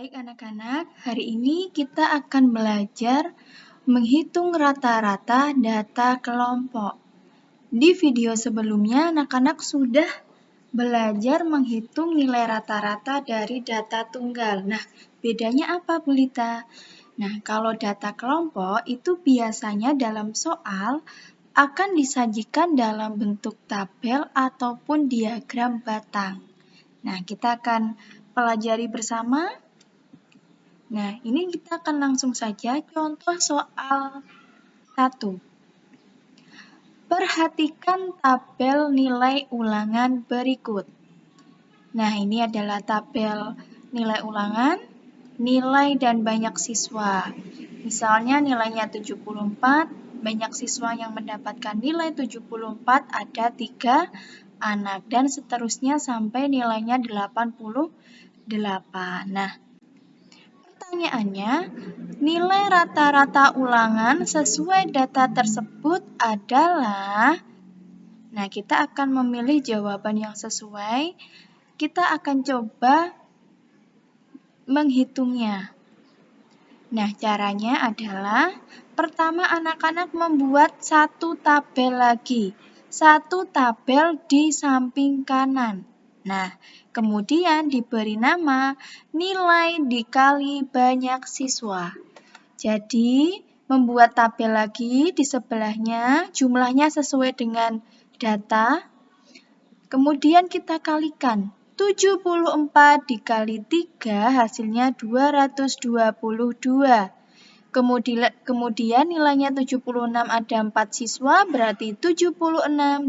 Baik anak-anak, hari ini kita akan belajar menghitung rata-rata data kelompok. Di video sebelumnya, anak-anak sudah belajar menghitung nilai rata-rata dari data tunggal. Nah, bedanya apa, Bu Lita? Nah, kalau data kelompok itu biasanya dalam soal akan disajikan dalam bentuk tabel ataupun diagram batang. Nah, kita akan pelajari bersama. Nah, ini kita akan langsung saja contoh soal 1. Perhatikan tabel nilai ulangan berikut. Nah, ini adalah tabel nilai ulangan, nilai dan banyak siswa. Misalnya nilainya 74, banyak siswa yang mendapatkan nilai 74 ada 3 anak dan seterusnya sampai nilainya 88. Nah, pertanyaannya, nilai rata-rata ulangan sesuai data tersebut adalah, nah kita akan memilih jawaban yang sesuai, kita akan coba menghitungnya. Nah caranya adalah, pertama anak-anak membuat satu tabel lagi, satu tabel di samping kanan. Nah, kemudian diberi nama nilai dikali banyak siswa. Jadi, membuat tabel lagi di sebelahnya, jumlahnya sesuai dengan data. Kemudian kita kalikan. 74 dikali 3 hasilnya 222. Kemudian nilainya 76 ada 4 siswa, berarti 76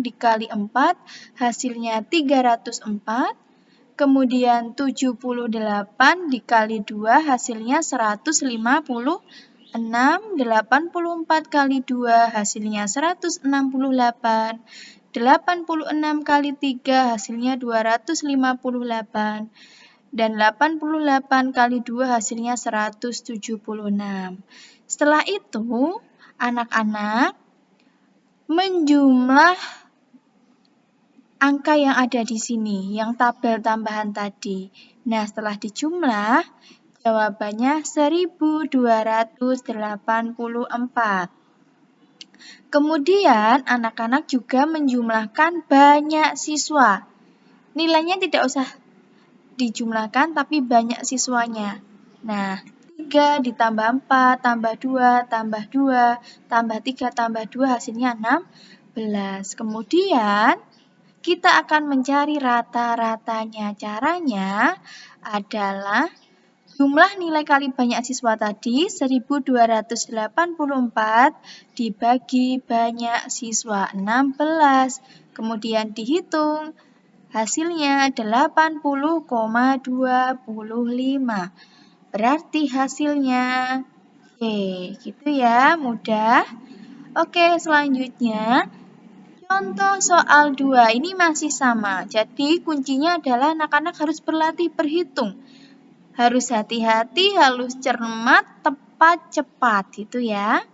dikali 4 hasilnya 304. Kemudian 78 dikali 2 hasilnya 156. 84 kali 2 hasilnya 168. 86 kali 3 hasilnya 258. Dan 88 kali 2 hasilnya 176. Setelah itu, anak-anak menjumlah angka yang ada di sini, yang tabel tambahan tadi. Nah, setelah dijumlah, jawabannya 1284. Kemudian, anak-anak juga menjumlahkan banyak siswa. Nilainya tidak usah dijumlahkan, tapi banyak siswanya. Nah, 3 ditambah 4, tambah 2, tambah 2, tambah 3, tambah 2, hasilnya 16. Kemudian, kita akan mencari rata-ratanya. Caranya adalah jumlah nilai kali banyak siswa tadi 1284 dibagi banyak siswa 16. Kemudian dihitung, hasilnya 80,25. Berarti hasilnya gitu ya, mudah. Oke, selanjutnya contoh soal 2, ini masih sama. Jadi kuncinya adalah anak-anak harus berlatih berhitung. Harus hati-hati, harus cermat, tepat, cepat gitu ya.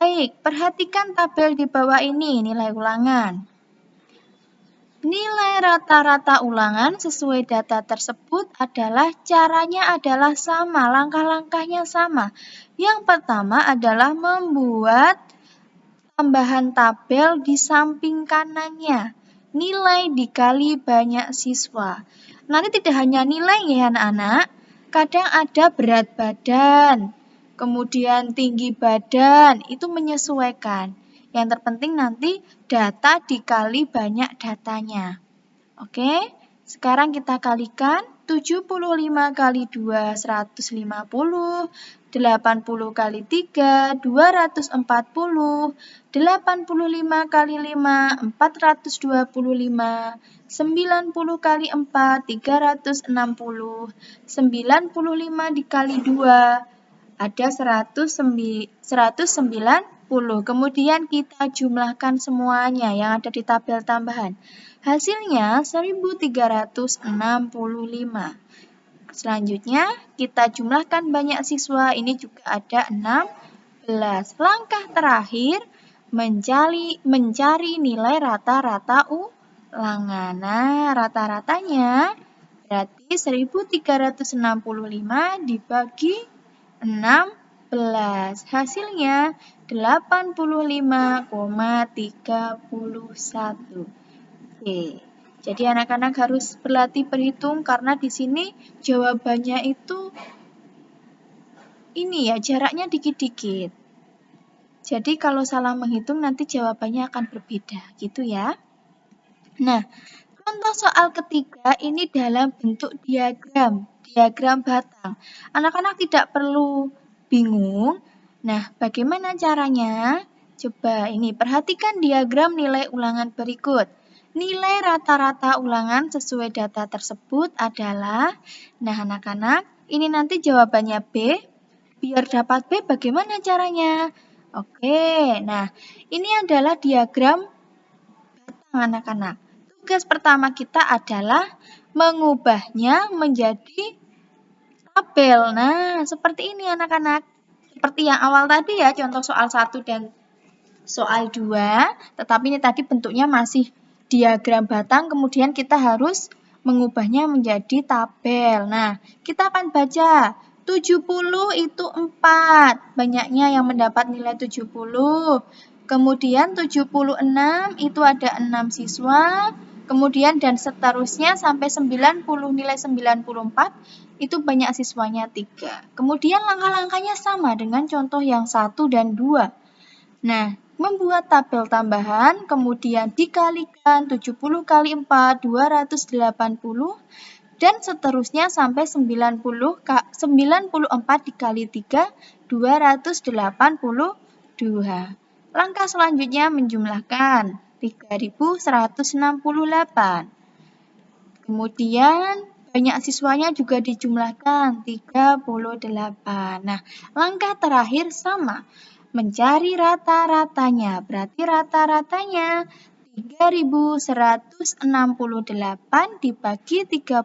Baik, perhatikan tabel di bawah ini, nilai ulangan. Nilai rata-rata ulangan sesuai data tersebut adalah caranya adalah sama, langkah-langkahnya sama. Yang pertama adalah membuat tambahan tabel di samping kanannya. Nilai dikali banyak siswa. Nanti tidak hanya nilai ya anak-anak, kadang ada berat badan, kemudian tinggi badan, itu menyesuaikan. Yang terpenting nanti data dikali banyak datanya. Oke, sekarang kita kalikan. 75 kali 2, 150. 80 kali 3, 240. 85 kali 5, 425. 90 kali 4, 360. 95 dikali 2, ada 190. Kemudian kita jumlahkan semuanya yang ada di tabel tambahan. Hasilnya 1365. Selanjutnya kita jumlahkan banyak siswa, ini juga ada 16. Langkah terakhir mencari nilai rata-rata ulangan. Nah, rata-ratanya Berarti 1365 dibagi 16. Hasilnya 85,31. Oke. Jadi anak-anak harus berlatih berhitung karena di sini jawabannya itu ini ya, jaraknya dikit-dikit. Jadi kalau salah menghitung nanti jawabannya akan berbeda, gitu ya. Nah, contoh soal ketiga ini dalam bentuk diagram batang. Anak-anak tidak perlu bingung. Nah, bagaimana caranya? Coba ini, perhatikan diagram nilai ulangan berikut. Nilai rata-rata ulangan sesuai data tersebut adalah, nah anak-anak, ini nanti jawabannya B. Biar dapat B, bagaimana caranya? Oke, nah ini adalah diagram batang anak-anak. Tugas pertama kita adalah mengubahnya menjadi tabel. Nah, seperti ini anak-anak. Seperti yang awal tadi ya, contoh soal 1 dan soal 2, tetapi ini tadi bentuknya masih diagram batang, kemudian kita harus mengubahnya menjadi tabel. Nah, kita akan baca 70 itu 4, banyaknya yang mendapat nilai 70. Kemudian 76 itu ada 6 siswa, kemudian dan seterusnya sampai 90, nilai 94 itu banyak siswanya 3. Kemudian langkah-langkahnya sama dengan contoh yang 1 dan 2. Nah, membuat tabel tambahan, kemudian dikalikan 70 kali 4, 280, dan seterusnya sampai 94 dikali 3, 282. Langkah selanjutnya menjumlahkan 3168. Kemudian banyak siswanya juga dijumlahkan 38. Nah, langkah terakhir sama. Mencari rata-ratanya. Berarti rata-ratanya 3168 dibagi 38.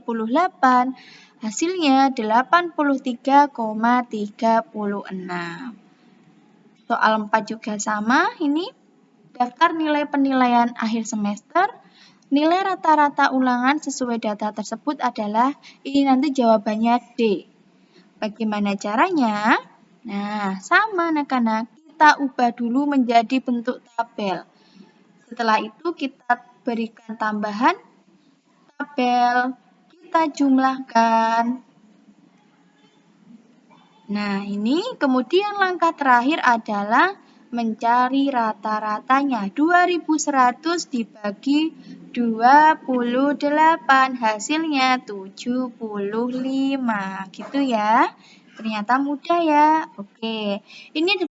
Hasilnya 83,36. Soal 4 juga sama. Ini daftar nilai penilaian akhir semester. Nilai rata-rata ulangan sesuai data tersebut adalah, ini nanti jawabannya D. Bagaimana caranya? Nah, sama anak-anak. Kita ubah dulu menjadi bentuk tabel. Setelah itu kita berikan tambahan tabel, kita jumlahkan. Nah, ini kemudian langkah terakhir adalah mencari rata-ratanya. 2100 dibagi 28, hasilnya 75. Gitu ya. Ternyata mudah ya. Oke, ini